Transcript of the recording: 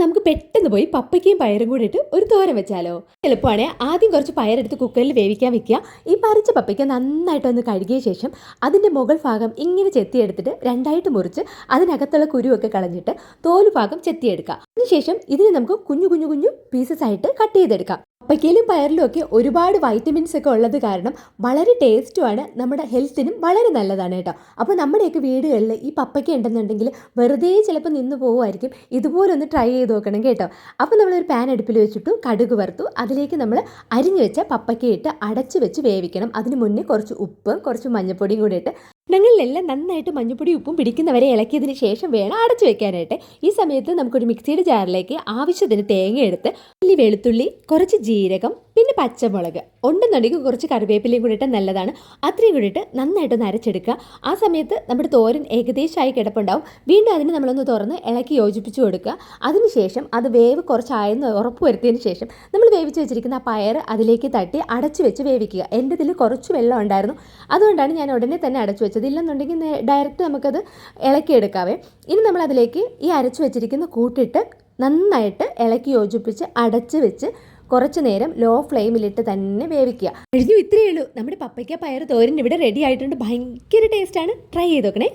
നമുക്ക് പെട്ടെന്ന് പോയി പപ്പയ്ക്കയും പയറും കൂടി ഇട്ട് ഒരു തോരൻ വെച്ചാലോ? എളുപ്പമാണ്. ആദ്യം കുറച്ച് പയറെടുത്ത് കുക്കറിൽ വേവിക്കാൻ വെക്കുക. ഈ പറിച്ച പപ്പയ്ക്ക നന്നായിട്ടൊന്ന് കഴുകിയ ശേഷം അതിൻ്റെ മുകൾ ഭാഗം ഇങ്ങനെ ചെത്തിയെടുത്തിട്ട് രണ്ടായിട്ട് മുറിച്ച് അതിനകത്തുള്ള കുരുവൊക്കെ കളഞ്ഞിട്ട് തോല് ഭാഗം ചെത്തിയെടുക്കുക. അതിനുശേഷം ഇതിന് നമുക്ക് കുഞ്ഞു കുഞ്ഞു കുഞ്ഞു പീസസ് ആയിട്ട് കട്ട് ചെയ്തെടുക്കാം. പപ്പയ്ക്കയിലും പയറിലും ഒക്കെ ഒരുപാട് വൈറ്റമിൻസ് ഒക്കെ ഉള്ളത് കാരണം വളരെ ടേസ്റ്റുമാണ്, നമ്മുടെ ഹെൽത്തിനും വളരെ നല്ലതാണ് കേട്ടോ. അപ്പോൾ നമ്മുടെയൊക്കെ വീടുകളിൽ ഈ പപ്പയ്ക്ക ഉണ്ടെന്നുണ്ടെങ്കിൽ വെറുതെ ചിലപ്പോൾ നിന്ന് പോകുമായിരിക്കും. ഇതുപോലൊന്ന് ട്രൈ ചെയ്ത് നോക്കണം കേട്ടോ. അപ്പോൾ നമ്മളൊരു പാൻ അടുപ്പിൽ വെച്ചിട്ടു കടുക് വറുത്തു. അതിലേക്ക് നമ്മൾ അരിഞ്ഞു വെച്ച പപ്പയ്ക്ക ഇട്ട് അടച്ചു വെച്ച് വേവിക്കണം. അതിന് മുന്നേ കുറച്ച് ഉപ്പും കുറച്ച് മഞ്ഞൾപ്പൊടിയും കൂടി ഇട്ട് ഞങ്ങളിലെല്ലാം നന്നായിട്ട് മഞ്ഞപ്പൊടി ഉപ്പും പിടിക്കുന്നവരെ ഇളക്കിയതിന് ശേഷം വേണം അടച്ചു വെക്കാനായിട്ട്. ഈ സമയത്ത് നമുക്കൊരു മിക്സിയുടെ ജാറിലേക്ക് ആവശ്യത്തിന് തേങ്ങ എടുത്ത് വെളുത്തുള്ളി, കുറച്ച് ജീരകം, പിന്നെ പച്ചമുളക് ഉണ്ടെന്നുണ്ടെങ്കിൽ കുറച്ച് കറിവേപ്പിലയും കൂടി ഇട്ട് നല്ലതാണ്. അത്രയും കൂടി ഇട്ട് നന്നായിട്ടൊന്ന് അരച്ചെടുക്കുക. ആ സമയത്ത് നമ്മുടെ തോരൻ ഏകദേശമായി കിടപ്പുണ്ടാവും. വീണ്ടും അതിന് നമ്മളൊന്ന് തുറന്ന് ഇളക്കി യോജിപ്പിച്ച് കൊടുക്കുക. അതിനുശേഷം അത് വേവ് കുറച്ചായെന്ന് ഉറപ്പ് വരുത്തിയതിന് ശേഷം നമ്മൾ വേവിച്ച് വെച്ചിരിക്കുന്ന ആ പയർ അതിലേക്ക് തട്ടി അടച്ചു വെച്ച് വേവിക്കുക. എൻ്റെ ഇതിൽ കുറച്ച് വെള്ളം ഉണ്ടായിരുന്നു, അതുകൊണ്ടാണ് ഞാൻ ഉടനെ തന്നെ അടച്ചു വെച്ചത്. ഇല്ലെന്നുണ്ടെങ്കിൽ ഡയറക്റ്റ് നമുക്കത് ഇളക്കിയെടുക്കാവേ. ഇനി നമ്മളതിലേക്ക് ഈ അരച്ചു വെച്ചിരിക്കുന്ന കൂട്ടിട്ട് നന്നായിട്ട് ഇളക്കി യോജിപ്പിച്ച് അടച്ച് വെച്ച് കുറച്ച് നേരം ലോ ഫ്ലെയിമിലിട്ട് തന്നെ വേവിക്കുക. കഴിഞ്ഞു. ഇത്രയേ ഉള്ളൂ. നമ്മുടെ പപ്പയ്ക്ക പയർ തോരൻ ഇവിടെ റെഡി ആയിട്ടുണ്ട്. ഭയങ്കര ടേസ്റ്റാണ്. ട്രൈ ചെയ്ത് നോക്കണേ.